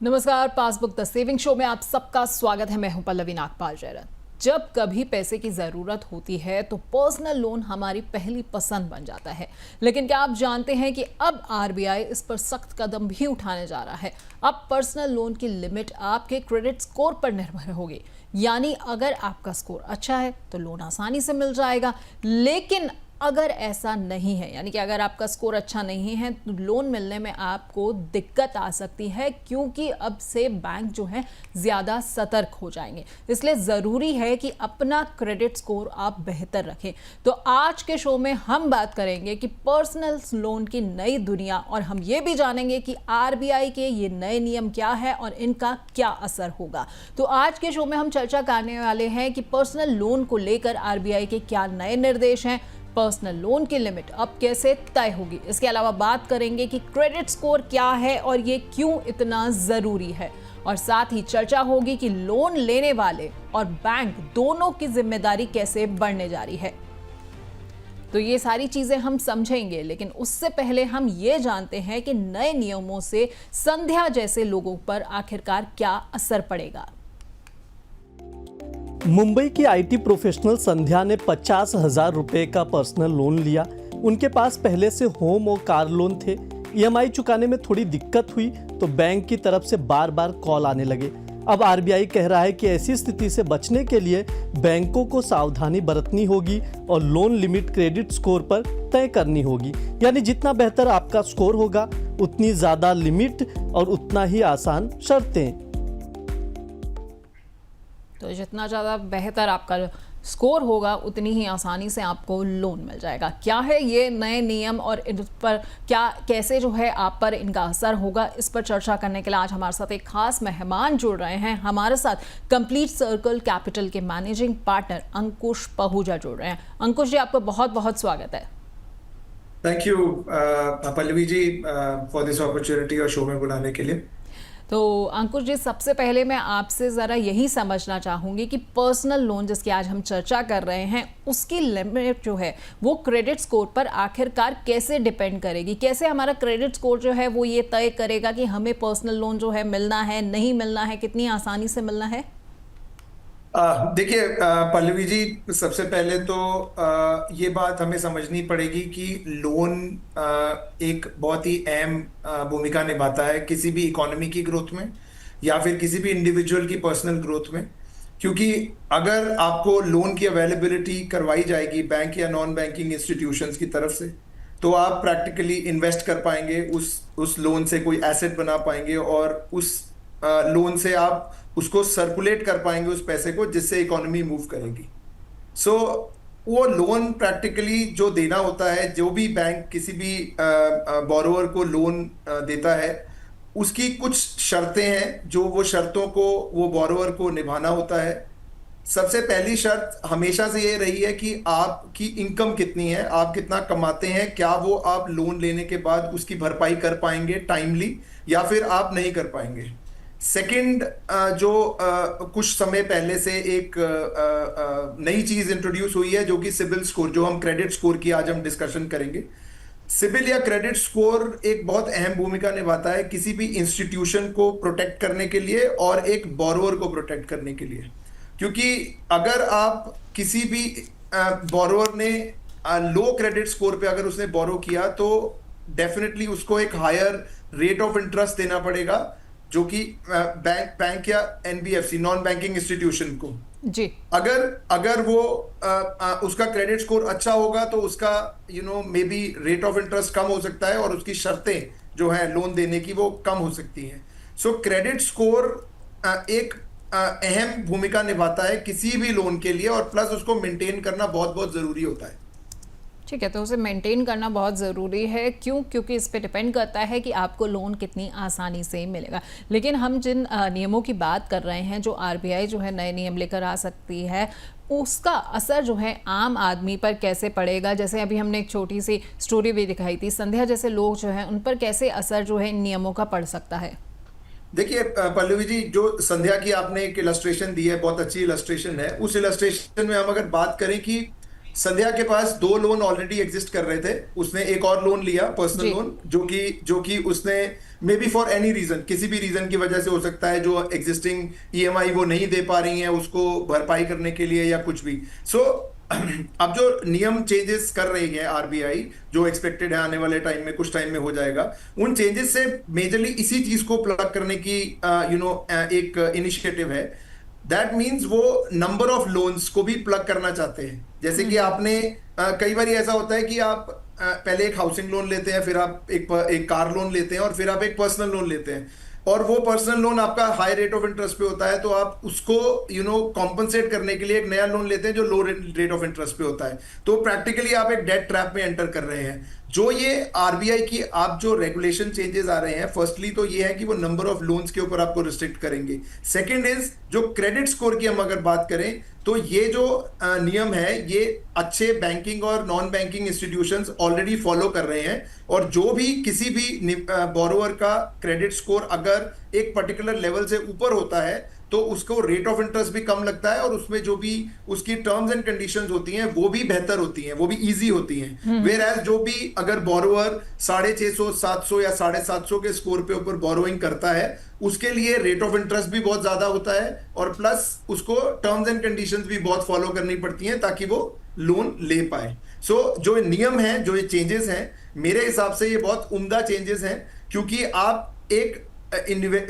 नमस्कार, passbook the saving show में आप सबका स्वागत है। मैं हूं पल्लवी नागपाल जयरन। जब कभी पैसे की ज़रूरत होती है तो पर्सनल लोन हमारी पहली पसंद बन जाता है, लेकिन क्या आप जानते हैं कि अब आरबीआई इस पर सख्त कदम भी उठाने जा रहा है। अब पर्सनल लोन की लिमिट आपके क्रेडिट स्कोर पर निर्भर होगी, यानी अगर आपका स्कोर अच्छा है तो लोन आसानी से मिल जाएगा, लेकिन अगर ऐसा नहीं है, यानी कि अगर आपका स्कोर अच्छा नहीं है तो लोन मिलने में आपको दिक्कत आ सकती है, क्योंकि अब से बैंक जो है ज़्यादा सतर्क हो जाएंगे। इसलिए ज़रूरी है कि अपना क्रेडिट स्कोर आप बेहतर रखें। तो आज के शो में हम बात करेंगे कि पर्सनल लोन की नई दुनिया, और हम ये भी जानेंगे कि आरबीआई के ये नए नियम क्या है और इनका क्या असर होगा। तो आज के शो में हम चर्चा करने वाले हैं कि पर्सनल लोन को लेकर आरबीआई के क्या नए निर्देश हैं, पर्सनल लोन की लिमिट अब कैसे तय होगी। इसके अलावा बात करेंगे कि क्रेडिट स्कोर क्या है और ये क्यों इतना जरूरी है, और साथ ही चर्चा होगी कि लोन लेने वाले और बैंक दोनों की जिम्मेदारी कैसे बढ़ने जा रही है। तो ये सारी चीजें हम समझेंगे, लेकिन उससे पहले हम ये जानते हैं कि नए नियमों से संध्या जैसे लोगों पर आखिरकार क्या असर पड़ेगा। मुंबई की आईटी प्रोफेशनल संध्या ने 50,000 रुपए का पर्सनल लोन लिया। उनके पास पहले से होम और कार लोन थे। ईएमआई चुकाने में थोड़ी दिक्कत हुई तो बैंक की तरफ से बार बार कॉल आने लगे। अब आरबीआई कह रहा है कि ऐसी स्थिति से बचने के लिए बैंकों को सावधानी बरतनी होगी और लोन लिमिट क्रेडिट स्कोर पर तय करनी होगी। यानी जितना बेहतर आपका स्कोर होगा उतनी ज़्यादा लिमिट और उतना ही आसान शर्तें। तो जितना ज़्यादा बेहतर आपका स्कोर होगा उतनी ही आसानी से आपको लोन मिल जाएगा। क्या है ये नए नियम और इन पर क्या कैसे जो है आप पर इनका असर होगा, इस पर चर्चा करने के लिए आज हमारे साथ एक खास मेहमान जुड़ रहे हैं। हमारे साथ कंप्लीट सर्कल कैपिटल के मैनेजिंग पार्टनर अंकुश पहूजा जुड़ रहे हैं। अंकुश जी, आपका बहुत बहुत स्वागत है। Thank you Pallavi ji for this opportunity और शो में बुलाने के लिए। तो अंकुश जी, सबसे पहले मैं आपसे ज़रा यही समझना चाहूँगी कि पर्सनल लोन जिसकी आज हम चर्चा कर रहे हैं, उसकी लिमिट जो है वो क्रेडिट स्कोर पर आखिरकार कैसे डिपेंड करेगी। कैसे हमारा क्रेडिट स्कोर जो है वो ये तय करेगा कि हमें पर्सनल लोन जो है मिलना है, नहीं मिलना है, कितनी आसानी से मिलना है। देखिए पल्लवी जी, सबसे पहले तो ये बात हमें समझनी पड़ेगी कि लोन एक बहुत ही अहम भूमिका निभाता है किसी भी इकोनॉमी की ग्रोथ में या फिर किसी भी इंडिविजुअल की पर्सनल ग्रोथ में। क्योंकि अगर आपको लोन की अवेलेबिलिटी करवाई जाएगी बैंक या नॉन बैंकिंग इंस्टीट्यूशंस की तरफ से, तो आप प्रैक्टिकली इन्वेस्ट कर पाएंगे, उस लोन से कोई एसेट बना पाएंगे और उस लोन से आप उसको सर्कुलेट कर पाएंगे उस पैसे को, जिससे इकोनॉमी मूव करेगी। सो वो लोन प्रैक्टिकली जो देना होता है, जो भी बैंक किसी भी बोरोवर को लोन देता है, उसकी कुछ शर्तें हैं जो वो शर्तों को वो बोरोवर को निभाना होता है। सबसे पहली शर्त हमेशा से ये रही है कि आपकी इनकम कितनी है, आप कितना कमाते हैं, क्या वो आप लोन लेने के बाद उसकी भरपाई कर पाएंगे टाइमली या फिर आप नहीं कर पाएंगे। सेकंड, जो कुछ समय पहले से एक नई चीज इंट्रोड्यूस हुई है जो कि सिबिल स्कोर, जो हम क्रेडिट स्कोर की आज हम डिस्कशन करेंगे। सिबिल या क्रेडिट स्कोर एक बहुत अहम भूमिका निभाता है किसी भी इंस्टीट्यूशन को प्रोटेक्ट करने के लिए और एक बोरोवर को प्रोटेक्ट करने के लिए। क्योंकि अगर आप किसी भी बोरोवर ने लो क्रेडिट स्कोर पे अगर उसने बोरो किया तो डेफिनेटली उसको एक हायर रेट ऑफ इंटरेस्ट देना पड़ेगा, जो कि बैंक या एनबीएफसी नॉन बैंकिंग इंस्टीट्यूशन को जी। अगर वो उसका क्रेडिट स्कोर अच्छा होगा तो उसका maybe rate of interest कम हो सकता है और उसकी शर्तें जो है लोन देने की वो कम हो सकती हैं। सो क्रेडिट स्कोर एक अहम भूमिका निभाता है किसी भी लोन के लिए, और प्लस उसको मेंटेन करना बहुत बहुत जरूरी होता है। ठीक है, तो उसे मेंटेन करना बहुत ज़रूरी है। क्यों? क्योंकि इस पे डिपेंड करता है कि आपको लोन कितनी आसानी से मिलेगा। लेकिन हम जिन नियमों की बात कर रहे हैं, जो आरबीआई जो है नए नियम लेकर आ सकती है, उसका असर जो है आम आदमी पर कैसे पड़ेगा। जैसे अभी हमने एक छोटी सी स्टोरी भी दिखाई थी, संध्या जैसे लोग जो हैं उन पर कैसे असर जो है इन नियमों का पड़ सकता है। देखिए पल्लवी जी, जो संध्या की आपने एक इलस्ट्रेशन दी है, बहुत अच्छी इलस्ट्रेशन है। उस इलस्ट्रेशन में हम अगर बात करें कि संध्या के पास 2 लोन ऑलरेडी एग्जिस्ट कर रहे थे, उसने एक और लोन लिया पर्सनल जी। लोन, जो कि उसने maybe for any reason, किसी भी रीजन की वजह से हो सकता है, जो एग्जिस्टिंग ईएमआई वो नहीं दे पा रही हैं उसको भरपाई करने के लिए या कुछ भी। सो अब जो नियम चेंजेस कर रही है आरबीआई, जो एक्सपेक्टेड है आने वाले टाइम में, कुछ टाइम में हो जाएगा, उन चेंजेस से मेजरली इसी चीज को प्लग करने की एक इनिशिएटिव है। दैट मीन्स वो नंबर ऑफ लोन्स को भी प्लग करना चाहते हैं। जैसे कि आपने कई बार ऐसा होता है कि आप पहले एक हाउसिंग लोन लेते हैं, फिर आप एक कार लोन लेते हैं, और फिर आप एक पर्सनल लोन लेते हैं, और वो पर्सनल लोन आपका हाई रेट ऑफ इंटरेस्ट पे होता है, तो आप उसको कॉम्पनसेट करने के लिए एक नया लोन लेते हैं जो लो रेट ऑफ इंटरेस्ट पे होता है। तो प्रैक्टिकली आप एक डेट ट्रैप में एंटर कर रहे हैं। जो ये आरबीआई की आप जो रेगुलेशन चेंजेस आ रहे हैं, फर्स्टली तो ये है कि वो नंबर ऑफ लोन्स के ऊपर आपको रिस्ट्रिक्ट करेंगे। सेकंड इज जो क्रेडिट स्कोर की हम अगर बात करें, तो ये जो नियम है ये अच्छे बैंकिंग और non banking institutions already follow कर रहे हैं, और जो भी किसी भी बोरोवर का क्रेडिट स्कोर अगर एक पर्टिकुलर लेवल से ऊपर होता है तो उसको रेट ऑफ इंटरेस्ट भी कम लगता है, और उसमें जो भी उसकी टर्म्स एंड कंडीशंस होती हैं वो भी बेहतर होती हैं, वो भी इजी होती हैं। वेयर एज जो भी अगर बोरोवर 650, 700 या 750 के स्कोर पे ऊपर बोरोइंग करता है, उसके लिए रेट ऑफ इंटरेस्ट भी बहुत ज्यादा होता है, और प्लस उसको टर्म्स एंड कंडीशंस भी बहुत फॉलो करनी पड़ती हैं ताकि वो लोन ले पाए। सो जो नियम है, जो ये चेंजेस हैं, मेरे हिसाब से ये बहुत उम्दा चेंजेस हैं, क्योंकि आप एक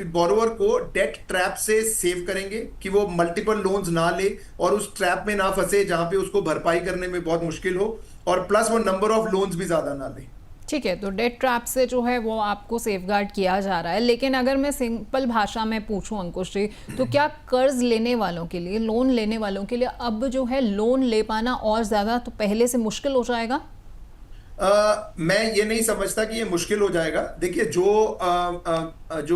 बोरोवर को डेट ट्रैप से सेव करेंगे कि वो मल्टीपल लोन्स ना ले और उस ट्रैप में ना फंसे जहां पे उसको भरपाई करने में बहुत मुश्किल हो, और प्लस वो नंबर ऑफ लोन्स भी ज्यादा ना ले। ठीक है, तो डेट ट्रैप से जो है वो आपको सेफगार्ड किया जा रहा है। लेकिन अगर मैं सिंपल भाषा में पूछूं अंकुश जी, तो क्या कर्ज लेने वालों के लिए, लोन लेने वालों के लिए अब जो है लोन ले पाना और ज्यादा तो पहले से मुश्किल हो जाएगा? मैं ये नहीं समझता कि ये मुश्किल हो जाएगा। देखिए, जो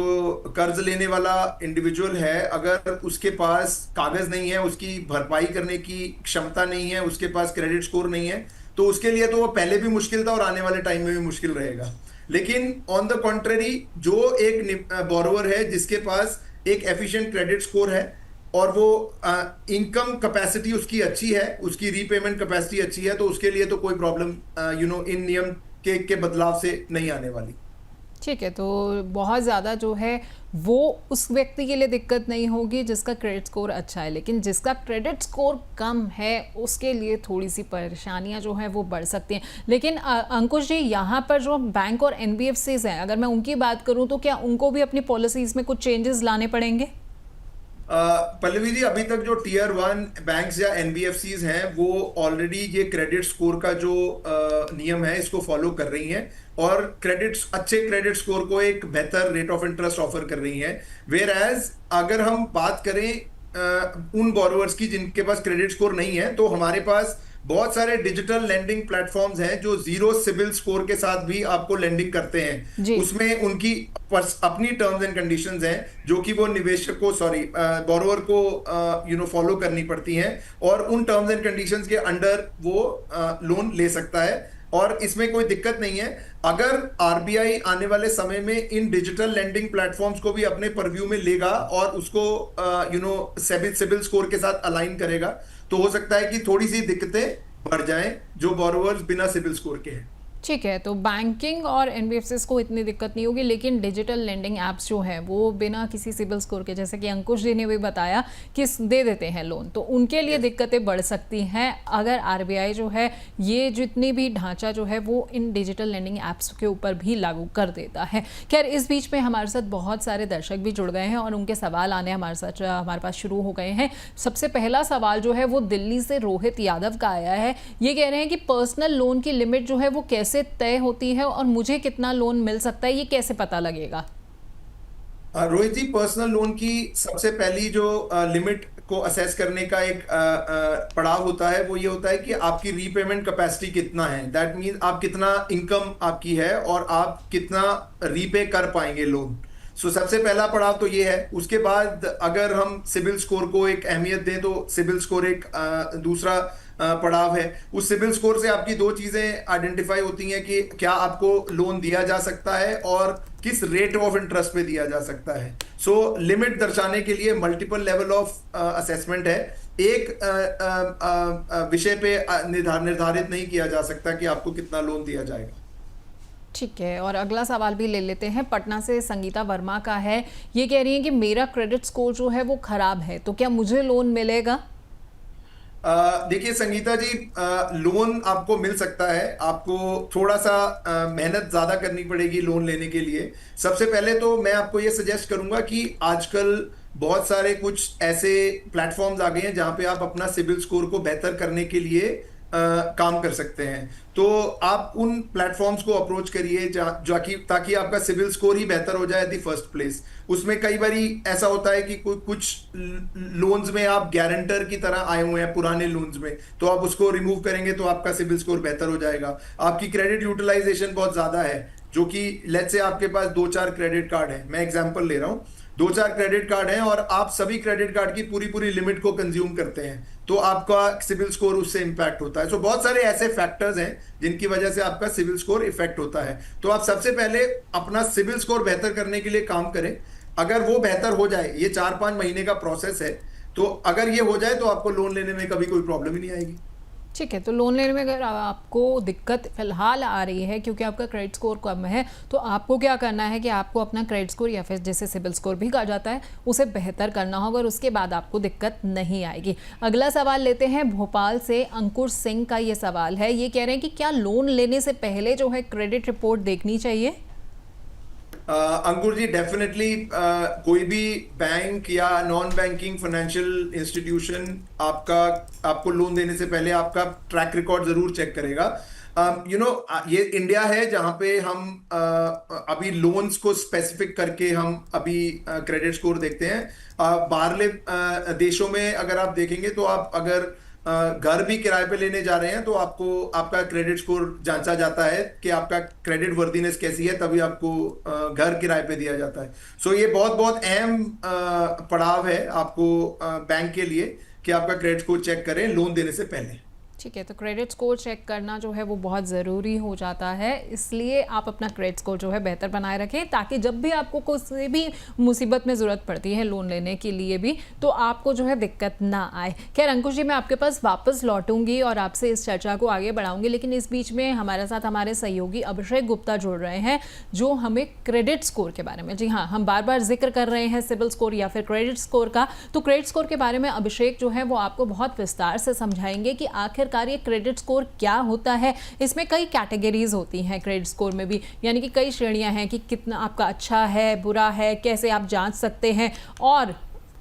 कर्ज लेने वाला इंडिविजुअल है, अगर उसके पास कागज नहीं है, उसकी भरपाई करने की क्षमता नहीं है, उसके पास क्रेडिट स्कोर नहीं है, तो उसके लिए तो वो पहले भी मुश्किल था और आने वाले टाइम में भी मुश्किल रहेगा। लेकिन ऑन द कॉन्ट्ररी, जो एक बोरोवर है जिसके पास एक एफिशिएंट क्रेडिट स्कोर है और वो इनकम कैपेसिटी उसकी अच्छी है, उसकी रीपेमेंट कैपेसिटी अच्छी है, तो उसके लिए तो कोई प्रॉब्लम इन नियम के बदलाव से नहीं आने वाली। ठीक है, तो बहुत ज़्यादा जो है वो उस व्यक्ति के लिए दिक्कत नहीं होगी जिसका क्रेडिट स्कोर अच्छा है, लेकिन जिसका क्रेडिट स्कोर कम है उसके लिए थोड़ी सी परेशानियां जो है वो बढ़ सकती हैं। लेकिन अंकुश जी, यहाँ पर जो बैंक और एनबीएफसीज हैं, अगर मैं उनकी बात करूँ तो क्या उनको भी अपनी पॉलिसीज में कुछ चेंजेस लाने पड़ेंगे? पल्लवी जी, अभी तक जो टीयर 1 बैंक्स या एनबीएफसीज हैं वो ऑलरेडी ये क्रेडिट स्कोर का जो नियम है इसको फॉलो कर रही हैं, और अच्छे क्रेडिट स्कोर को एक बेहतर रेट ऑफ इंटरेस्ट ऑफर कर रही हैं। वेयर एज अगर हम बात करें उन बोरोवर्स की जिनके पास क्रेडिट स्कोर नहीं है, तो हमारे पास बहुत सारे डिजिटल लेंडिंग प्लेटफॉर्म्स हैं जो जीरो सिबिल स्कोर के साथ भी आपको लेंडिंग करते हैं। उसमें उनकी अपनी टर्म्स एंड कंडीशंस हैं जो कि वो निवेशक को बोरोवर को फॉलो करनी पड़ती हैं, और उन टर्म्स एंड कंडीशंस के अंडर वो लोन ले सकता है, और इसमें कोई दिक्कत नहीं है। अगर आरबीआई आने वाले समय में इन डिजिटल लेंडिंग प्लेटफॉर्म्स को भी अपने परव्यू में लेगा और उसको सिबिल स्कोर के साथ अलाइन करेगा, तो हो सकता है कि थोड़ी सी दिक्कतें बढ़ जाएं जो बोरोवर्स बिना सिबिल स्कोर के हैं। ठीक है, तो बैंकिंग और एनबीएफसीज को इतनी दिक्कत नहीं होगी, लेकिन डिजिटल लेंडिंग ऐप्स जो हैं वो बिना किसी सिबिल स्कोर के, जैसे कि अंकुश जी ने भी बताया कि दे देते हैं लोन, तो उनके लिए दिक्कतें बढ़ सकती हैं अगर आरबीआई जो है ये जितनी भी ढांचा जो है वो इन डिजिटल लेंडिंग ऐप्स के ऊपर भी लागू कर देता है। खैर, इस बीच में हमारे साथ बहुत सारे दर्शक भी जुड़ गए हैं और उनके सवाल आने हमारे पास शुरू हो गए हैं। सबसे पहला सवाल जो है वो दिल्ली से रोहित यादव का आया है। ये कह रहे हैं कि पर्सनल लोन की लिमिट जो है वो कैसे तय होती है और मुझे कितना लोन मिल सकता है, ये कैसे पता लगेगा? रोहित जी, पर्सनल लोन की सबसे पहली जो लिमिट को असेस करने का एक पड़ाव होता है वो ये होता है कि आपकी रीपेमेंट कैपेसिटी कितना है। दैट मीन आप कितना इनकम आपकी है और आप कितना रीपे कर पाएंगे लोन। सो सबसे पहला पड़ाव तो ये है। उसके बाद अगर हम सिबिल स्कोर को एक अहमियत दें तो सिबिल स्कोर एक दूसरा पड़ाव है। उस सिबिल स्कोर से आपकी दो चीजें आइडेंटिफाई होती हैं कि क्या आपको लोन दिया जा सकता है और किस रेट ऑफ इंटरेस्ट पे दिया जा सकता है। सो लिमिट दर्शाने के लिए मल्टीपल लेवल ऑफ असेसमेंट है। एक विषय पे निर्धारित नहीं किया जा सकता कि आपको कितना लोन दिया जाएगा। ठीक है, और अगला सवाल भी ले लेते हैं। पटना से संगीता वर्मा का है। ये कह रही हैं कि मेरा क्रेडिट स्कोर जो है वो खराब है, तो क्या मुझे लोन मिलेगा? देखिए संगीता जी, लोन आपको मिल सकता है। आपको थोड़ा सा मेहनत ज्यादा करनी पड़ेगी लोन लेने के लिए। सबसे पहले तो मैं आपको ये सजेस्ट करूंगा कि आजकल बहुत सारे कुछ ऐसे प्लेटफॉर्म्स आ गए हैं जहां पे आप अपना सिबिल स्कोर को बेहतर करने के लिए काम कर सकते हैं। तो आप उन प्लेटफॉर्म्स को अप्रोच करिए ताकि आपका सिविल स्कोर ही बेहतर हो जाए दी फर्स्ट प्लेस। उसमें कई बारी ऐसा होता है कि कुछ लोन्स में आप गारंटर की तरह आए हुए हैं पुराने लोन्स में, तो आप उसको रिमूव करेंगे तो आपका सिविल स्कोर बेहतर हो जाएगा। आपकी क्रेडिट यूटिलाइजेशन बहुत ज्यादा है, जो कि लेट्स से आपके पास 2-4 क्रेडिट कार्ड है, मैं एग्जांपल ले रहा हूं, 2-4 क्रेडिट कार्ड हैं और आप सभी क्रेडिट कार्ड की पूरी लिमिट को कंज्यूम करते हैं, तो आपका सिविल स्कोर उससे इंपैक्ट होता है। सो बहुत सारे ऐसे फैक्टर्स हैं जिनकी वजह से आपका सिविल स्कोर इफेक्ट होता है। तो आप सबसे पहले अपना सिविल स्कोर बेहतर करने के लिए काम करें। अगर वो बेहतर हो जाए, ये 4-5 महीने का प्रोसेस है, तो अगर ये हो जाए तो आपको लोन लेने में कभी कोई प्रॉब्लम ही नहीं आएगी। ठीक है, तो लोन लेने में अगर आपको दिक्कत फिलहाल आ रही है क्योंकि आपका क्रेडिट स्कोर कम है, तो आपको क्या करना है कि आपको अपना क्रेडिट स्कोर या फिर जैसे सिबिल स्कोर भी कहा जाता है उसे बेहतर करना होगा, और उसके बाद आपको दिक्कत नहीं आएगी। अगला सवाल लेते हैं। भोपाल से अंकुर सिंह का ये सवाल है। ये कह रहे हैं कि क्या लोन लेने से पहले जो है क्रेडिट रिपोर्ट देखनी चाहिए? अंकुर जी, डेफिनेटली कोई भी बैंक या नॉन बैंकिंग फाइनेंशियल इंस्टीट्यूशन आपको लोन देने से पहले आपका ट्रैक रिकॉर्ड जरूर चेक करेगा। ये इंडिया है जहां पे हम अभी लोन्स को स्पेसिफिक करके हम अभी क्रेडिट स्कोर देखते हैं। बाहरले देशों में अगर आप देखेंगे तो आप अगर घर भी किराए पे लेने जा रहे हैं तो आपको आपका क्रेडिट स्कोर जांचा जाता है कि आपका क्रेडिट वर्दीनेस कैसी है, तभी आपको घर किराए पे दिया जाता है। सो ये बहुत अहम पड़ाव है आपको बैंक के लिए कि आपका क्रेडिट स्कोर चेक करें लोन देने से पहले। ठीक है, तो क्रेडिट स्कोर चेक करना जो है वो बहुत ज़रूरी हो जाता है, इसलिए आप अपना क्रेडिट स्कोर जो है बेहतर बनाए रखें, ताकि जब भी आपको कोई भी मुसीबत में ज़रूरत पड़ती है लोन लेने के लिए भी, तो आपको जो है दिक्कत ना आए। खैर अंकुश जी, मैं आपके पास वापस लौटूंगी और आपसे इस चर्चा को आगे बढ़ाऊंगी, लेकिन इस बीच में हमारे साथ हमारे सहयोगी अभिषेक गुप्ता जुड़ रहे हैं, जो हमें क्रेडिट स्कोर के बारे में, जी हाँ, हम बार बार जिक्र कर रहे हैं सिबिल स्कोर या फिर क्रेडिट स्कोर का, तो क्रेडिट स्कोर के बारे में अभिषेक जो है वो आपको बहुत विस्तार से समझाएंगे कि आखिर ये क्रेडिट स्कोर क्या होता है। इसमें कई कैटेगरीज होती हैं क्रेडिट स्कोर में भी, यानी कि कई श्रेणियां हैं कि कितना आपका अच्छा है, बुरा है, कैसे आप जांच सकते हैं, और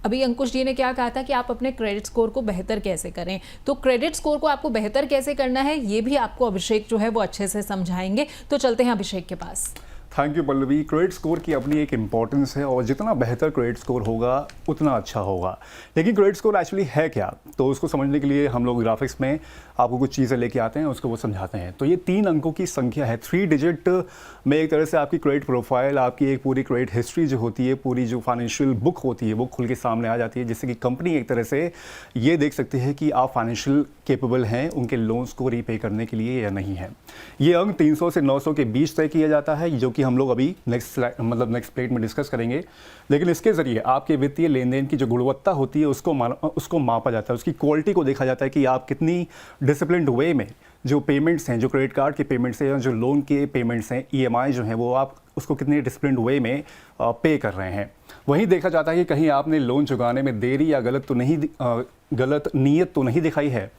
अभी अंकुश जी ने क्या कहा था कि आप अपने क्रेडिट स्कोर को बेहतर कैसे करें। तो क्रेडिट स्कोर को आपको बेहतर कैसे करना है ये भी आपको अभिषेक जो है वो अच्छे से समझाएंगे। तो चलते हैं अभिषेक के पास। Thank you Pallavi. Credit score की अपनी एक इम्पॉर्टेंस है और जितना बेहतर क्रेडिट स्कोर होगा उतना अच्छा होगा। लेकिन क्रेडिट स्कोर एक्चुअली है क्या, तो उसको समझने के लिए हम लोग ग्राफिक्स में आपको कुछ चीज़ें लेके आते हैं, उसको वो समझाते हैं। तो ये 3 अंकों की संख्या है, 3 डिजिट में एक तरह से आपकी क्रेडिट प्रोफाइल, आपकी एक पूरी क्रेडिट हिस्ट्री जो होती है, पूरी जो फाइनेंशियल बुक होती है वो खुल के सामने आ जाती है, जिससे कि कंपनी एक तरह से ये देख सकती है कि आप फाइनेंशियल केपेबल हैं उनके लोन्स को रीपे करने के लिए या नहीं है। ये अंक 300 से 900 के बीच तय किया जाता है, जो कि हम लोग अभी नेक्स्ट प्लेट में डिस्कस करेंगे। लेकिन इसके जरिए आपके वित्तीय लेन देन की जो गुणवत्ता होती है उसको मापा जाता है, उसकी क्वालिटी को देखा जाता है कि आप कितनी डिसिप्लिन्ड वे में जो पेमेंट्स हैं, जो क्रेडिट कार्ड के पेमेंट्स हैं या जो लोन के पेमेंट्स हैं, EMI जो हैं, वो आप उसको कितने डिसिप्लिन्ड वे में पे कर रहे हैं। वहीं देखा जाता है कि कहीं आपने लोन चुकाने में देरी या गलत नीयत तो नहीं दिखाई है।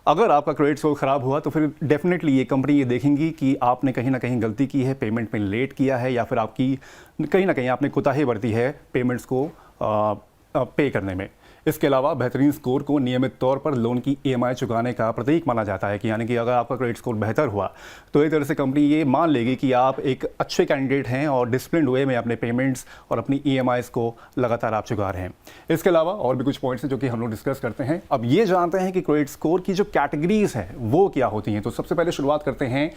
अगर आपका क्रेडिट स्कोर ख़राब हुआ तो फिर डेफिनेटली ये कंपनी ये देखेंगी कि आपने कहीं ना कहीं गलती की है, पेमेंट में लेट किया है, या फिर आपकी कहीं ना कहीं आपने कोताही बरती है पेमेंट्स को पे करने में। इसके अलावा बेहतरीन स्कोर को नियमित तौर पर लोन की EMI चुकाने का प्रतीक माना जाता है, कि यानी कि अगर आपका क्रेडिट स्कोर बेहतर हुआ तो एक तरह से कंपनी ये मान लेगी कि आप एक अच्छे कैंडिडेट हैं और डिसिप्लिन्ड वे में अपने पेमेंट्स और अपनी EMIs को लगातार आप चुका रहे हैं। इसके अलावा और भी कुछ पॉइंट्स हैं जो कि हम लोग डिस्कस करते हैं। अब ये जानते हैं कि क्रेडिट स्कोर की जो कैटेगरीज है वो क्या होती हैं। तो सबसे पहले शुरुआत करते हैं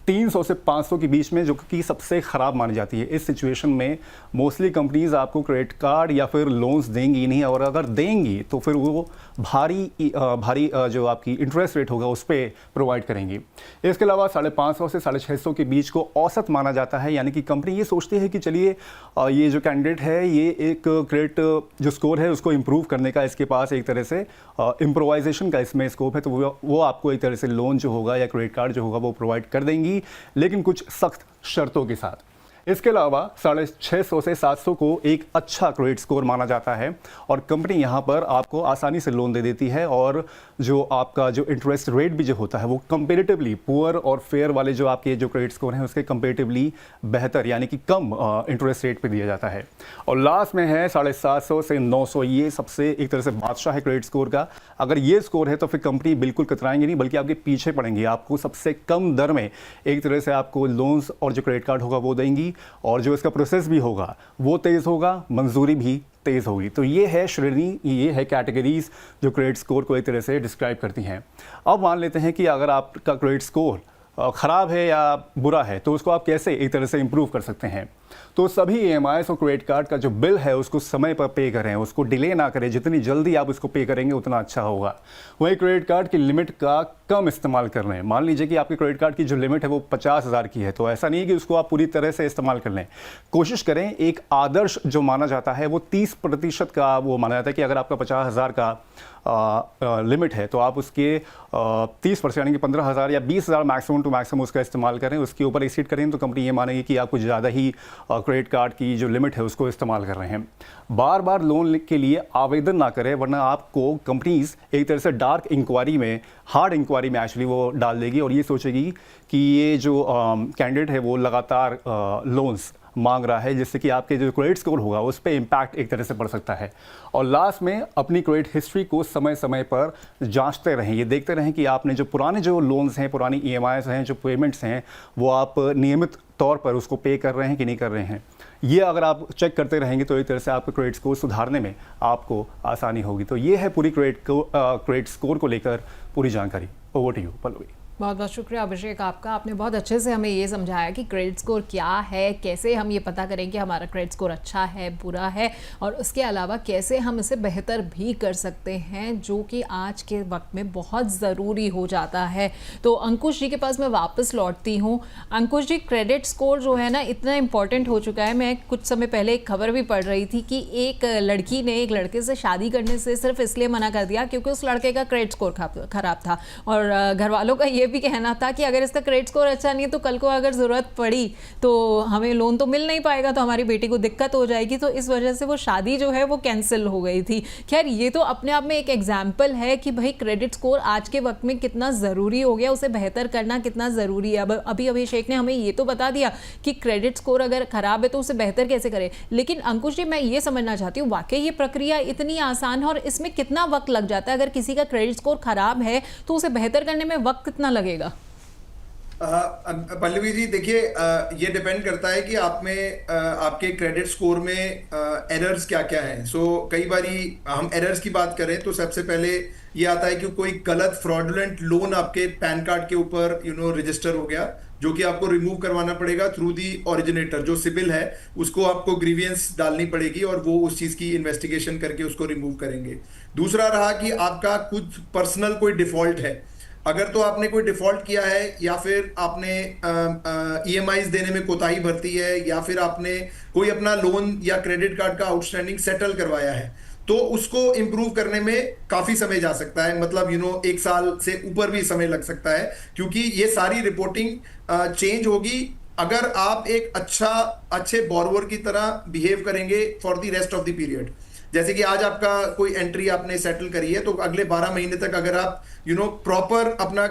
300 से 500 के बीच में, जो कि सबसे ख़राब मानी जाती है। इस सिचुएशन में मोस्टली कंपनीज आपको क्रेडिट कार्ड या फिर लोन्स देंगी नहीं, और अगर देंगी देंगी तो फिर वो भारी जो आपकी इंटरेस्ट रेट होगा उस पर प्रोवाइड करेंगी। इसके अलावा 550 से 650 के बीच को औसत माना जाता है, यानी कि कंपनी ये सोचती है कि चलिए ये जो कैंडिडेट है ये एक क्रेडिट जो स्कोर है उसको इम्प्रूव करने का इसके पास एक तरह से इम्प्रोवाइजेशन का इसमें स्कोप है, तो वो आपको एक तरह से लोन जो होगा या क्रेडिट कार्ड जो होगा वो प्रोवाइड कर देंगी, लेकिन कुछ सख्त शर्तों के साथ। इसके अलावा 650 से 700 को एक अच्छा क्रेडिट स्कोर माना जाता है और कंपनी यहाँ पर आपको आसानी से लोन दे देती है, और जो आपका जो इंटरेस्ट रेट भी जो होता है वो कंपेरेटिवली पुअर और फेयर वाले जो आपके जो क्रेडिट स्कोर हैं उसके कंपेरेटिवली बेहतर यानी कि कम इंटरेस्ट रेट पे दिया जाता है। और लास्ट में है 750 से 900, ये सबसे एक तरह से बादशाह है क्रेडिट स्कोर का। अगर ये स्कोर है तो फिर कंपनी बिल्कुल कतराएंगे नहीं, बल्कि आपके पीछे पड़ेंगे, आपको सबसे कम दर में एक तरह से आपको लोन्स और जो क्रेडिट कार्ड होगा वो देंगी, और जो इसका प्रोसेस भी होगा वो तेज़ होगा, मंजूरी भी तेज़ होगी। तो ये है श्रेणी, ये है कैटेगरीज जो क्रेडिट स्कोर को एक तरह से डिस्क्राइब करती हैं। अब मान लेते हैं कि अगर आपका क्रेडिट स्कोर ख़राब है या बुरा है तो उसको आप कैसे एक तरह से इम्प्रूव कर सकते हैं। तो सभी EMIs और क्रेडिट कार्ड का जो बिल है उसको समय पर पे करें, उसको डिले ना करें, जितनी जल्दी आप उसको पे करेंगे उतना अच्छा होगा। वहीं क्रेडिट कार्ड की लिमिट का कम इस्तेमाल कर लें। मान लीजिए कि आपके क्रेडिट कार्ड की जो लिमिट है वो 50,000 की है, तो ऐसा नहीं है कि उसको आप पूरी तरह से इस्तेमाल कर लें। कोशिश करें, एक आदर्श जो माना जाता है वो 30% का वो माना जाता है कि अगर आपका 50,000 का लिमिट है तो आप उसके 30% यानी कि 15,000 या 20,000 मैक्सिमम टू मैक्सिमम उसका इस्तेमाल करें। उसके ऊपर एक्सीड करें तो कंपनी ये मानेगी कि आप कुछ ज़्यादा ही क्रेडिट कार्ड की जो लिमिट है उसको इस्तेमाल कर रहे हैं। बार बार लोन के लिए आवेदन ना करें, वरना आपको कंपनीज एक तरह से डार्क इंक्वायरी में, हार्ड इंक्वायरी में एक्चुअली वो डाल देगी और ये सोचेगी कि ये जो कैंडिडेट है वो लगातार लोन्स मांग रहा है, जिससे कि आपके जो क्रेडिट स्कोर होगा उस पर इम्पैक्ट एक तरह से पड़ सकता है। और लास्ट में अपनी क्रेडिट हिस्ट्री को समय समय पर जांचते रहें, ये देखते रहें कि आपने जो पुराने जो लोन्स हैं, पुरानी EMIs हैं, जो पेमेंट्स हैं, वो आप नियमित तौर पर उसको पे कर रहे हैं कि नहीं कर रहे हैं। ये अगर आप चेक करते रहेंगे तो एक तरह से आपके क्रेडिट स्कोर सुधारने में आपको आसानी होगी। तो ये है पूरी क्रेडिट स्कोर को लेकर पूरी जानकारी। Over to you Pallavi. बहुत बहुत शुक्रिया अभिषेक आपका, आपने बहुत अच्छे से हमें ये समझाया कि क्रेडिट स्कोर क्या है, कैसे हम ये पता करें कि हमारा क्रेडिट स्कोर अच्छा है, बुरा है, और उसके अलावा कैसे हम इसे बेहतर भी कर सकते हैं, जो कि आज के वक्त में बहुत ज़रूरी हो जाता है। तो अंकुश जी के पास मैं वापस लौटती हूँ। अंकुश जी, क्रेडिट स्कोर जो है ना इतना इम्पॉर्टेंट हो चुका है। मैं कुछ समय पहले एक खबर भी पढ़ रही थी कि एक लड़की ने एक लड़के से शादी करने से सिर्फ इसलिए मना कर दिया क्योंकि उस लड़के का क्रेडिट स्कोर खराब था, और घर वालों का ये भी कहना था कि अगर इसका क्रेडिट स्कोर अच्छा नहीं है तो कल को अगर ज़रूरत पड़ी तो हमें लोन तो मिल नहीं पाएगा, तो हमारी बेटी को दिक्कत हो जाएगी। तो इस वजह से वो शादी जो है वो कैंसिल हो गई थी। खैर, ये तो अपने आप में एक एग्जाम्पल है कि भाई क्रेडिट स्कोर आज के वक्त में कितना ज़रूरी हो गया, उसे बेहतर करना कितना ज़रूरी है। अब अभी अभिषेक ने हमें ये तो बता दिया कि क्रेडिट स्कोर अगर ख़राब है तो उसे बेहतर कैसे करें, लेकिन अंकुश जी मैं ये समझना चाहती हूँ, वाकई ये प्रक्रिया इतनी आसान है और इसमें कितना वक्त लग जाता है? अगर किसी का क्रेडिट स्कोर खराब है तो उसे बेहतर करने में वक्त कितना लगेगा? पल्लवी जी, देखिए, ये डिपेंड करता है कि आप में आपके क्रेडिट स्कोर में एरर्स क्या क्या हैं। कई बारी हम एरर्स की बात करें तो सबसे पहले ये आता है कि कोई गलत फ्रॉडुलेंट लोन आपके पैन कार्ड के ऊपर रजिस्टर हो गया, जो कि आपको रिमूव करवाना पड़ेगा थ्रू दी ओरिजिनेटर। जो सिबिल है उसको आपको ग्रीवियंस डालनी पड़ेगी और वो उस चीज़ की इन्वेस्टिगेशन करके उसको रिमूव करेंगे। दूसरा रहा कि आपका कुछ पर्सनल कोई डिफॉल्ट है। अगर तो आपने कोई डिफॉल्ट किया है, या फिर आपने EMIs देने में कोताही बरती है, या फिर आपने कोई अपना लोन या क्रेडिट कार्ड का आउटस्टैंडिंग सेटल करवाया है, तो उसको इम्प्रूव करने में काफी समय जा सकता है। मतलब 1 साल से ऊपर भी समय लग सकता है, क्योंकि ये सारी रिपोर्टिंग चेंज होगी अगर आप एक अच्छे बोरोवर की तरह बिहेव करेंगे for the rest of the period. जैसे कि आज आपका कोई एंट्री आपने सेटल करी है, तो अगले 12 महीने तक अगर आप प्रॉपर अपना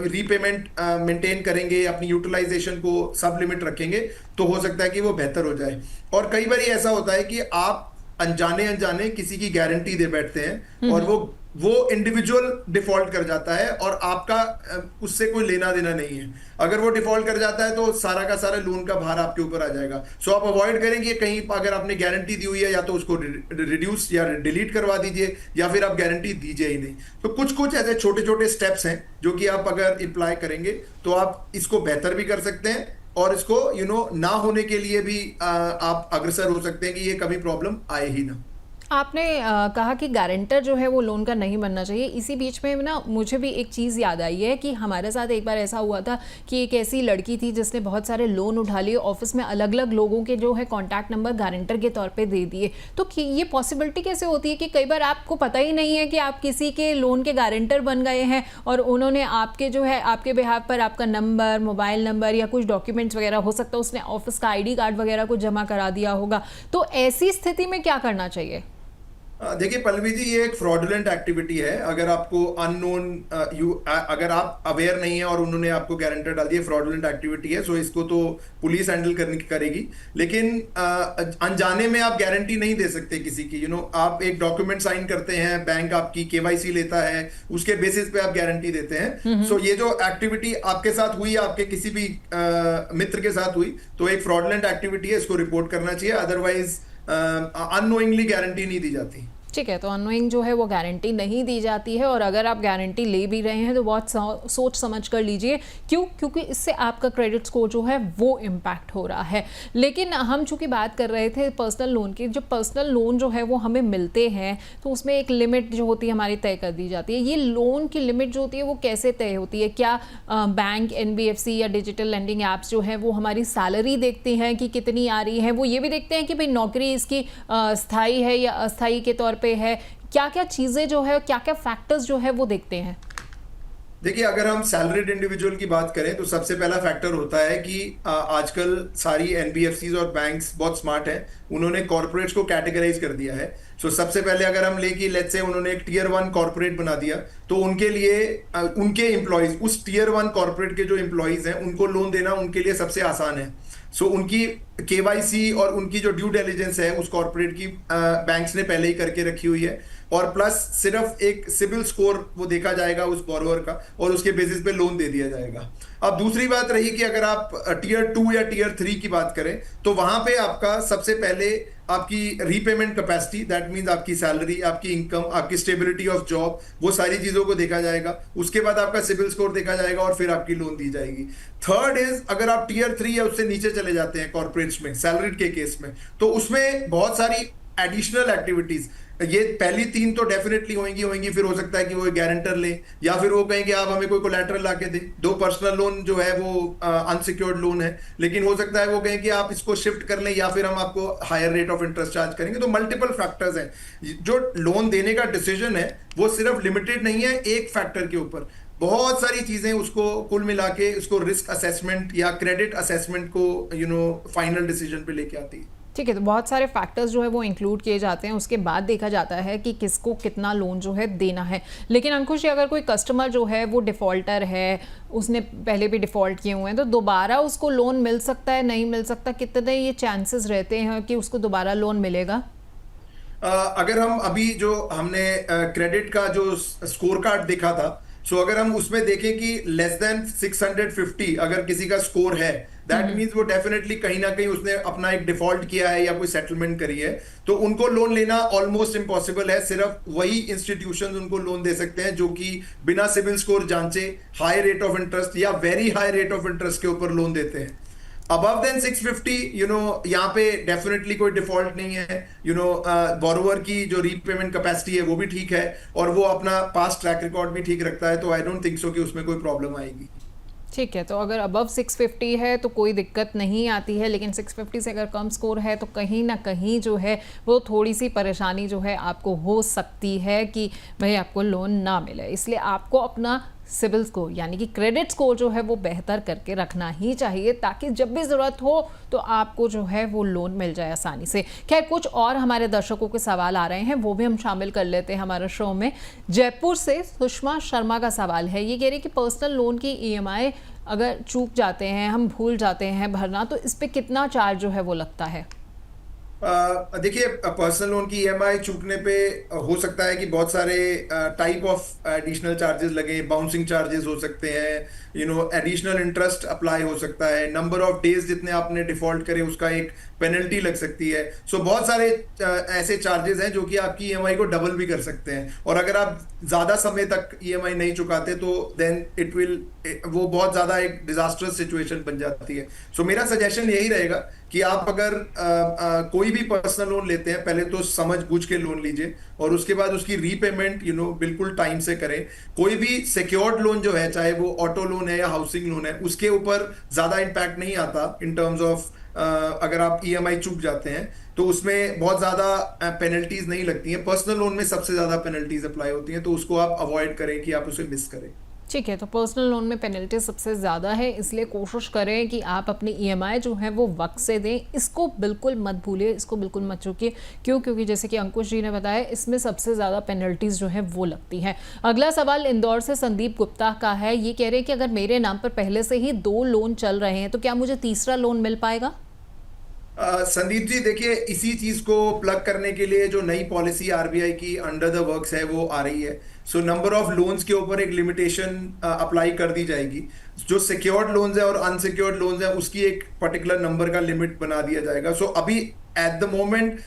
रीपेमेंट मेंटेन करेंगे, अपनी यूटिलाइजेशन को सब लिमिट रखेंगे, तो हो सकता है कि वो बेहतर हो जाए। और कई बार ऐसा होता है कि आप अनजाने किसी की गारंटी दे बैठते हैं और वो इंडिविजुअल डिफॉल्ट कर जाता है और आपका उससे कोई लेना देना नहीं है। अगर वो डिफॉल्ट कर जाता है तो सारा का सारा लोन का भार आपके ऊपर आ जाएगा। सो आप अवॉइड करेंगे, कहीं अगर आपने गारंटी दी हुई है या तो उसको रिड्यूस या डिलीट करवा दीजिए, या फिर आप गारंटी दीजिए ही नहीं। तो कुछ ऐसे छोटे छोटे स्टेप्स हैं जो कि आप अगर अप्लाई करेंगे तो आप इसको बेहतर भी कर सकते हैं, और इसको ना होने के लिए भी आप अग्रसर हो सकते हैं कि ये कभी प्रॉब्लम आए ही ना। आपने कहा कि गारंटर जो है वो लोन का नहीं बनना चाहिए। इसी बीच में ना मुझे भी एक चीज़ याद आई है कि हमारे साथ एक बार ऐसा हुआ था कि एक ऐसी लड़की थी जिसने बहुत सारे लोन उठा लिए, ऑफिस में अलग अलग लोगों के जो है कॉन्टैक्ट नंबर गारंटर के तौर पे दे दिए। तो ये पॉसिबिलिटी कैसे होती है कि कई बार आपको पता ही नहीं है कि आप किसी के लोन के गारंटर बन गए हैं और उन्होंने आपके जो है आपके बिहाफ पर आपका नंबर, मोबाइल नंबर या कुछ डॉक्यूमेंट्स वगैरह, हो सकता है उसने ऑफिस का ID कार्ड वगैरह को जमा करा दिया होगा। तो ऐसी स्थिति में क्या करना चाहिए? देखिए पल्लवी जी, ये एक फ्रॉडुलेंट एक्टिविटी है। अगर आपको अननोन अगर आप अवेयर नहीं है और उन्होंने आपको गारंटर डाल दिया, फ्रॉडुलेंट एक्टिविटी है। सो इसको तो पुलिस हैंडल करेगी, लेकिन अनजाने में आप गारंटी नहीं दे सकते किसी की। आप एक डॉक्यूमेंट साइन करते हैं, बैंक आपकी KYC लेता है, उसके बेसिस पे आप गारंटी देते हैं। सो ये जो एक्टिविटी आपके साथ हुई, आपके किसी भी मित्र के साथ हुई, तो एक फ्रॉडुलेंट एक्टिविटी है, इसको रिपोर्ट करना चाहिए। अदरवाइज अननोइंगली गारंटी नहीं दी जाती। ठीक है, तो अननोइंग जो है वो गारंटी नहीं दी जाती है, और अगर आप गारंटी ले भी रहे हैं तो बहुत सोच समझ कर लीजिए। क्यों? क्योंकि इससे आपका क्रेडिट स्कोर जो है वो इम्पैक्ट हो रहा है। लेकिन हम चूंकि बात कर रहे थे पर्सनल लोन की, जो पर्सनल लोन जो है वो हमें मिलते हैं तो उसमें एक लिमिट जो होती है हमारी तय कर दी जाती है। ये लोन की लिमिट जो होती है वो कैसे तय होती है? क्या बैंक, NBFC या डिजिटल लैंडिंग ऐप्स जो है वो हमारी सैलरी देखते हैं कि कितनी आ रही है? वो ये भी देखते हैं कि भाई नौकरी इसकी स्थायी है या अस्थायी के तौर पे है? क्या क्या चीजें जो है, क्या क्या फैक्टर्स जो है वो देखते हैं? देखिए, अगर हम सैलरीड इंडिविजुअल की बात करें तो सबसे पहला फैक्टर होता है कि आजकल सारी NBFCs और बैंक्स बहुत स्मार्ट हैं। उन्होंने कॉर्पोरेट्स को कैटेगराइज कर दिया है। सो सबसे पहले अगर हम लेके लेट्स से उन्होंने एक Tier 1 कॉर्पोरेट बना दिया, तो उनके लिए उनके एम्प्लॉयज, उस Tier 1 कॉर्पोरेट के जो एम्प्लॉयज हैं उनको लोन देना उनके लिए सबसे आसान है। सो उनकी KYC और उनकी जो ड्यू डिलिजेंस है उस कॉर्पोरेट की बैंक्स ने पहले ही करके रखी हुई है, और प्लस सिर्फ एक सिबिल स्कोर वो देखा जाएगा उस बोरोवर का, और उसके बेसिस पे लोन दे दिया जाएगा। अब दूसरी बात रही कि अगर आप Tier 2 या Tier 3 की बात करें, तो वहां पे आपका सबसे पहले आपकी रीपेमेंट कैपेसिटी, दैट मींस आपकी सैलरी, आपकी इनकम, आपकी स्टेबिलिटी ऑफ जॉब, वो सारी चीजों को देखा जाएगा। उसके बाद आपका सिबिल स्कोर देखा जाएगा और फिर आपकी लोन दी जाएगी। थर्ड इज, अगर आप Tier 3 या उससे नीचे चले जाते हैं कॉर्पोरेट्स में, सैलरीड के केस में, तो उसमें बहुत सारी एडिशनल एक्टिविटीज, ये पहली 3 तो डेफिनेटली होंगी। फिर हो सकता है कि वो गारंटर ले, या फिर वो कहें कि आप हमें कोई कोलैटरल लाके दे दो। पर्सनल लोन जो है वो अनसिक्योर्ड लोन है, लेकिन हो सकता है वो कहें कि आप इसको शिफ्ट कर लें, या फिर हम आपको higher rate of interest charge करेंगे। तो मल्टीपल फैक्टर्स हैं। जो लोन देने का डिसीजन है वो सिर्फ लिमिटेड नहीं है एक फैक्टर के ऊपर, बहुत सारी चीजें उसको कुल मिला के उसको रिस्क असेसमेंट या क्रेडिट असेसमेंट को फाइनल डिसीजन पे लेके आती है। ठीक है, तो बहुत सारे फैक्टर्स जो है वो इंक्लूड किए जाते हैं, उसके बाद देखा जाता है कि किसको कितना लोन जो है देना है। लेकिन अंकुश, अगर कोई कस्टमर जो है वो डिफ़ॉल्टर है, उसने पहले भी डिफ़ॉल्ट किए हुए हैं, तो दोबारा उसको लोन मिल सकता है, नहीं मिल सकता? कितने ये चांसेस रहते हैं कि उसको दोबारा लोन मिलेगा? अगर हम अभी जो हमने क्रेडिट का जो स्कोर कार्ड देखा था, सो अगर हम उसमें देखें कि लेस देन 650 अगर किसी का स्कोर है, दैट मीन्स वो डेफिनेटली कहीं ना कहीं उसने अपना एक डिफॉल्ट किया है या कोई सेटलमेंट करी है, तो उनको लोन लेना ऑलमोस्ट इम्पॉसिबल है। सिर्फ वही इंस्टीट्यूशंस उनको लोन दे सकते हैं जो कि बिना सिविल स्कोर जांचे हाई रेट ऑफ इंटरेस्ट या very high rate of interest के ऊपर लोन देते हैं। अबव देन 650 यहाँ पे डेफिनेटली कोई डिफॉल्ट नहीं है। बोरोवर की जो रीपेमेंट कैपेसिटी है वो भी ठीक है, और वो अपना पास्ट ट्रैक रिकॉर्ड भी ठीक रखता है, तो आई डोंट थिंक सो कि उसमें कोई प्रॉब्लम आएगी। ठीक है, तो अगर अबव 650 है तो कोई दिक्कत नहीं आती है, लेकिन 650 से अगर कम स्कोर है तो कहीं ना कहीं जो है वो थोड़ी सी परेशानी जो है आपको हो सकती है कि भाई आपको लोन ना मिले। इसलिए आपको अपना सिबिल स्कोर यानी कि क्रेडिट स्कोर जो है वो बेहतर करके रखना ही चाहिए, ताकि जब भी ज़रूरत हो तो आपको जो है वो लोन मिल जाए आसानी से। खैर, कुछ और हमारे दर्शकों के सवाल आ रहे हैं, वो भी हम शामिल कर लेते हैं हमारे शो में। जयपुर से सुषमा शर्मा का सवाल है, ये कह रही है कि पर्सनल लोन की EMI अगर चूक जाते हैं, हम भूल जाते हैं भरना, तो इस पर कितना चार्ज जो है वो लगता है? देखिए, पर्सनल लोन की EMI चूकने पे हो सकता है कि बहुत सारे टाइप ऑफ एडिशनल चार्जेस लगे। बाउंसिंग चार्जेस हो सकते हैं, एडिशनल इंटरेस्ट अप्लाई हो सकता है, नंबर ऑफ डेज जितने आपने डिफॉल्ट करे उसका एक पेनल्टी लग सकती है। सो बहुत सारे ऐसे चार्जेस हैं जो कि आपकी EMI को डबल भी कर सकते हैं, और अगर आप ज़्यादा समय तक EMI नहीं चुकाते तो देन वो बहुत ज़्यादा एक डिजास्टरस सिचुएशन बन जाती है। सो मेरा सजेशन यही रहेगा कि आप अगर कोई भी पर्सनल लोन लेते हैं पहले तो समझ बूझ के लोन लीजिए और उसके बाद उसकी रीपेमेंट बिल्कुल टाइम से करें। कोई भी सिक्योर्ड लोन जो है, चाहे वो ऑटो लोन है या हाउसिंग लोन है, उसके ऊपर ज्यादा इम्पैक्ट नहीं आता इन टर्म्स ऑफ अगर आप ईएमआई चूक जाते हैं तो उसमें बहुत ज्यादा पेनल्टीज नहीं लगती हैं। पर्सनल लोन में सबसे ज्यादा पेनल्टीज अप्लाई होती हैं, तो उसको आप अवॉइड करें कि आप उसे मिस करें। ठीक है, तो पर्सनल लोन में पेनल्टी सबसे ज़्यादा है, इसलिए कोशिश करें कि आप अपनी ईएमआई जो है वो वक्त से दें। इसको बिल्कुल मत भूलिए, इसको बिल्कुल मत चूकिए। क्योंकि जैसे कि अंकुश जी ने बताया, इसमें सबसे ज़्यादा पेनल्टीज जो है वो लगती हैं। अगला सवाल इंदौर से संदीप गुप्ता का है। ये कह रहे हैं कि अगर मेरे नाम पर पहले से ही 2 लोन चल रहे हैं तो क्या मुझे तीसरा लोन मिल पाएगा? संदीप जी, देखिए, इसी चीज को प्लग करने के लिए जो नई पॉलिसी आरबीआई की अंडर द वर्क्स है वो आ रही है। सो नंबर ऑफ लोन्स के ऊपर एक लिमिटेशन अप्लाई कर दी जाएगी। जो सिक्योर्ड लोन्स है और अनसिक्योर्ड लोन्स है उसकी एक पर्टिकुलर नंबर का लिमिट बना दिया जाएगा। सो अभी एट द मोमेंट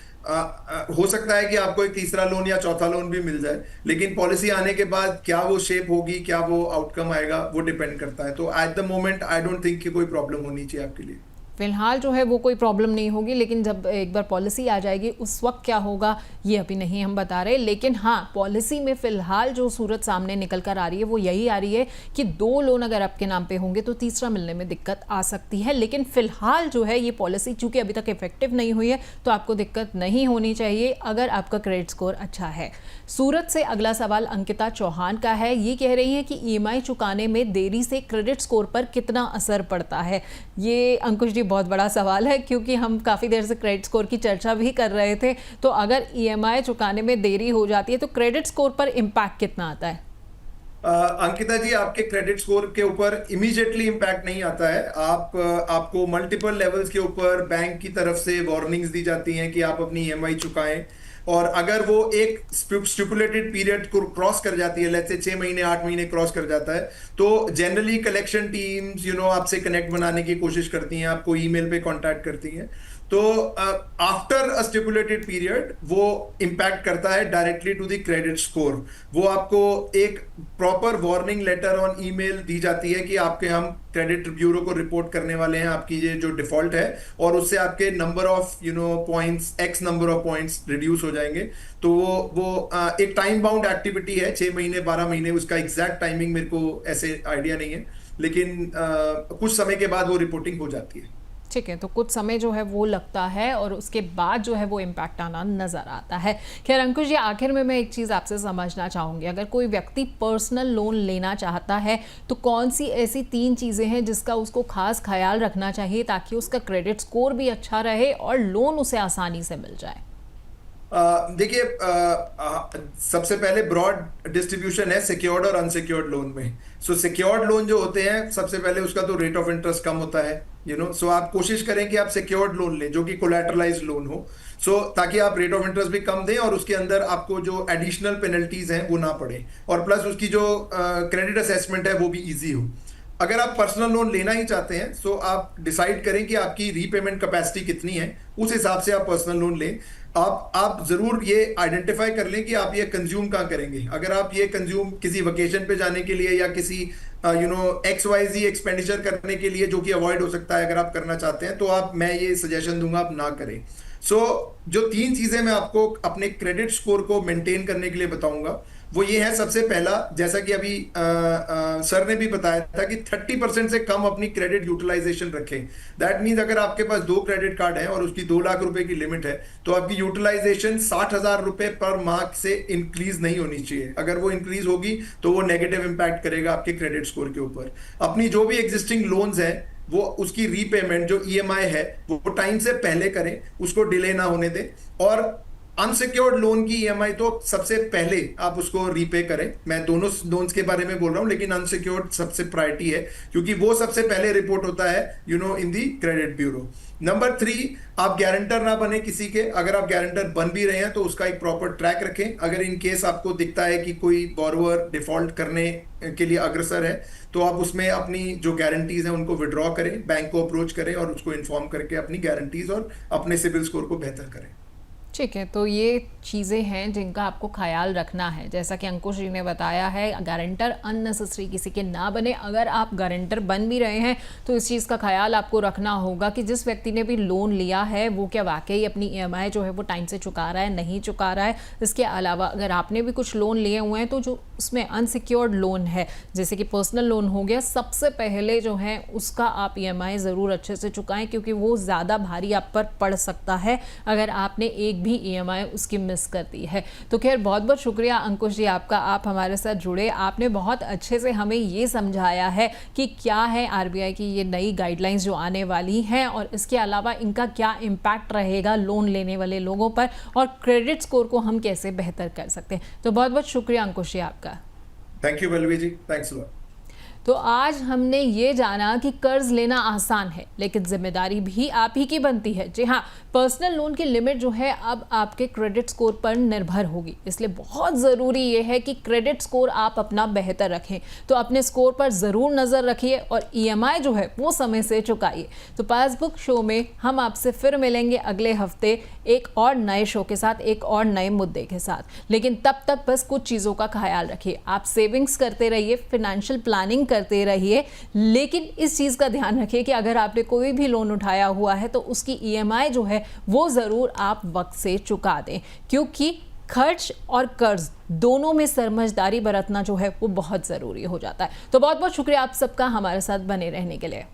हो सकता है कि आपको एक तीसरा लोन या चौथा लोन भी मिल जाए, लेकिन पॉलिसी आने के बाद क्या वो शेप होगी, क्या वो आउटकम आएगा, वो डिपेंड करता है। तो at the moment I don't think कि कोई प्रॉब्लम होनी चाहिए आपके लिए। फिलहाल जो है वो कोई प्रॉब्लम नहीं होगी, लेकिन जब एक बार पॉलिसी आ जाएगी उस वक्त क्या होगा ये अभी नहीं हम बता रहे। लेकिन हाँ, पॉलिसी में फिलहाल जो सूरत सामने निकल कर आ रही है वो यही आ रही है कि 2 लोन अगर आपके नाम पे होंगे तो तीसरा मिलने में दिक्कत आ सकती है। लेकिन फिलहाल जो है ये पॉलिसी चूंकि अभी तक इफेक्टिव नहीं हुई है तो आपको दिक्कत नहीं होनी चाहिए अगर आपका क्रेडिट स्कोर अच्छा है। सूरत से अगला सवाल अंकिता चौहान का है। ये कह रही है कि ईएमआई चुकाने में देरी से क्रेडिट स्कोर पर कितना असर पड़ता है। ये अंकुश जी बहुत बड़ा सवाल है, क्योंकि हम काफ़ी देर से क्रेडिट स्कोर की चर्चा भी कर रहे थे। तो अगर ईएमआई चुकाने में देरी हो जाती है तो क्रेडिट स्कोर पर इम्पैक्ट कितना आता है? अंकिता जी, आपके क्रेडिट स्कोर के ऊपर इमीडिएटली इंपैक्ट नहीं आता है। आपको मल्टीपल लेवल्स के ऊपर बैंक की तरफ से वार्निंग्स दी जाती हैं कि आप अपनी ईएमआई चुकाएं, और अगर वो एक स्टिपुलेटेड पीरियड को क्रॉस कर जाती है, लेट्स से 6 महीने 8 महीने क्रॉस कर जाता है, तो जनरली कलेक्शन टीम्स आपसे कनेक्ट बनाने की कोशिश करती हैं, आपको ईमेल पे कांटेक्ट करती हैं। तो आफ्टर अ स्टिपुलेटेड पीरियड वो इंपैक्ट करता है directly to the credit score. वो आपको एक proper warning letter on email दी जाती है कि आपके हम क्रेडिट ब्यूरो को रिपोर्ट करने वाले हैं आपकी ये जो डिफॉल्ट है, और उससे आपके number of points, x number of points reduce हो जाएंगे। तो वो एक टाइम बाउंड एक्टिविटी है, 6 महीने 12 महीने, उसका एग्जैक्ट टाइमिंग मेरे को ऐसे आइडिया नहीं है, लेकिन कुछ समय के बाद वो रिपोर्टिंग हो जाती है। ठीक है, तो कुछ समय जो है वो लगता है और उसके बाद जो है वो इम्पैक्ट आना नज़र आता है। खैर अंकुश जी, आखिर में मैं एक चीज़ आपसे समझना चाहूँगी, अगर कोई व्यक्ति पर्सनल लोन लेना चाहता है तो कौन सी ऐसी 3 चीज़ें हैं जिसका उसको खास ख्याल रखना चाहिए ताकि उसका क्रेडिट स्कोर भी अच्छा रहे और लोन उसे आसानी से मिल जाए? देखिए, सबसे पहले ब्रॉड डिस्ट्रीब्यूशन है सिक्योर्ड और अनसिक्योर्ड लोन में। सो सिक्योर्ड लोन जो होते हैं, सबसे पहले उसका तो रेट ऑफ इंटरेस्ट कम होता है, सो आप कोशिश करें कि आप सिक्योर्ड लोन लें जो कि कोलैटरलाइज्ड लोन हो, ताकि आप रेट ऑफ इंटरेस्ट भी कम दें और उसके अंदर आपको जो एडिशनल पेनल्टीज हैं वो ना पड़े, और प्लस उसकी जो क्रेडिट असेसमेंट है वो भी ईजी हो। अगर आप पर्सनल लोन लेना ही चाहते हैं तो आप डिसाइड करें कि आपकी रीपेमेंट कैपेसिटी कितनी है, उस हिसाब से आप पर्सनल लोन लें। आप जरूर ये आइडेंटिफाई कर लें कि आप ये कंज्यूम कहाँ करेंगे। अगर आप ये कंज्यूम किसी वेकेशन पे जाने के लिए या किसी XYZ एक्सपेंडिचर करने के लिए, जो कि अवॉइड हो सकता है अगर आप करना चाहते हैं, तो मैं ये सजेशन दूंगा आप ना करें। जो 3 चीजें मैं आपको अपने क्रेडिट स्कोर को मेंटेन करने के लिए बताऊंगा, वो ये है। सबसे पहला, जैसा कि अभी सर ने भी बताया था कि 30% से कम अपनी क्रेडिट यूटिलाइजेशन रखें। दैट मीन्स अगर आपके पास 2 क्रेडिट कार्ड है और उसकी 2 लाख रुपए की लिमिट है, तो आपकी यूटिलाइजेशन 60,000 रुपए पर माह से इंक्रीज नहीं होनी चाहिए। अगर वो इंक्रीज होगी तो वो नेगेटिव इंपैक्ट करेगा आपके क्रेडिट स्कोर के ऊपर। अपनी जो भी एग्जिस्टिंग लोन्स है वो उसकी रीपेमेंट जो ईएमआई है वो टाइम से पहले करें, उसको डिले ना होने दें। और अनसिक्योर्ड लोन की ईएमआई तो सबसे पहले आप उसको रीपे करें। मैं दोनों लोन्स के बारे में बोल रहा हूं, लेकिन अनसिक्योर्ड सबसे प्रायोरिटी है क्योंकि वो सबसे पहले रिपोर्ट होता है इन दी क्रेडिट ब्यूरो। नंबर 3, आप गारंटर ना बने किसी के। अगर आप गारंटर बन भी रहे हैं तो उसका एक प्रॉपर ट्रैक रखें। अगर इन केस आपको दिखता है कि कोई बोरोवर डिफॉल्ट करने के लिए अग्रसर है, तो आप उसमें अपनी जो गारंटीज हैं उनको विड्रॉ करें, बैंक को अप्रोच करें और उसको इन्फॉर्म करके अपनी गारंटीज और अपने सिबिल स्कोर को बेहतर करें। ठीक है, तो ये चीज़ें हैं जिनका आपको ख्याल रखना है। जैसा कि अंकुश जी ने बताया है, गारंटर अननेसेसरी किसी के ना बने। अगर आप गारंटर बन भी रहे हैं तो इस चीज़ का ख्याल आपको रखना होगा कि जिस व्यक्ति ने भी लोन लिया है वो क्या वाकई अपनी EMI जो है वो टाइम से चुका रहा है, नहीं चुका रहा है। इसके अलावा अगर आपने भी कुछ लोन लिए हुए हैं तो जो उसमें अनसिक्योर्ड लोन है, जैसे कि पर्सनल लोन हो गया, सबसे पहले जो है उसका आप EMI ज़रूर अच्छे से चुकाएं, क्योंकि वो ज़्यादा भारी आप पर पड़ सकता है अगर आपने एक भी EMI उसकी मिस कर दी है। तो खैर, बहुत बहुत शुक्रिया अंकुश जी आपका, आप हमारे साथ जुड़े। आपने बहुत अच्छे से हमें ये समझाया है कि क्या है RBI की ये नई गाइडलाइंस जो आने वाली हैं और इसके अलावा इनका क्या इम्पैक्ट रहेगा लोन लेने वाले लोगों पर, और क्रेडिट स्कोर को हम कैसे बेहतर कर सकते हैं। तो बहुत बहुत शुक्रिया अंकुश जी आपका। Thank you Pallavi ji, thanks a lot. तो आज हमने ये जाना कि कर्ज लेना आसान है लेकिन जिम्मेदारी भी आप ही की बनती है। जी हाँ, पर्सनल लोन की लिमिट जो है अब आपके क्रेडिट स्कोर पर निर्भर होगी, इसलिए बहुत ज़रूरी ये है कि क्रेडिट स्कोर आप अपना बेहतर रखें। तो अपने स्कोर पर ज़रूर नज़र रखिए और EMI जो है वो समय से चुकाइए। तो पासबुक शो में हम आपसे फिर मिलेंगे अगले हफ्ते एक और नए शो के साथ, एक और नए मुद्दे के साथ। लेकिन तब तक बस कुछ चीज़ों का ख्याल रखिए। आप सेविंग्स करते रहिए, फिनेंशियल प्लानिंग करते रहिए, लेकिन इस चीज़ का ध्यान रखिए कि अगर आपने कोई भी लोन उठाया हुआ है तो उसकी EMI जो है वो ज़रूर आप वक्त से चुका दें, क्योंकि खर्च और कर्ज दोनों में समझदारी बरतना जो है वो बहुत ज़रूरी हो जाता है। तो बहुत बहुत शुक्रिया आप सबका हमारे साथ बने रहने के लिए।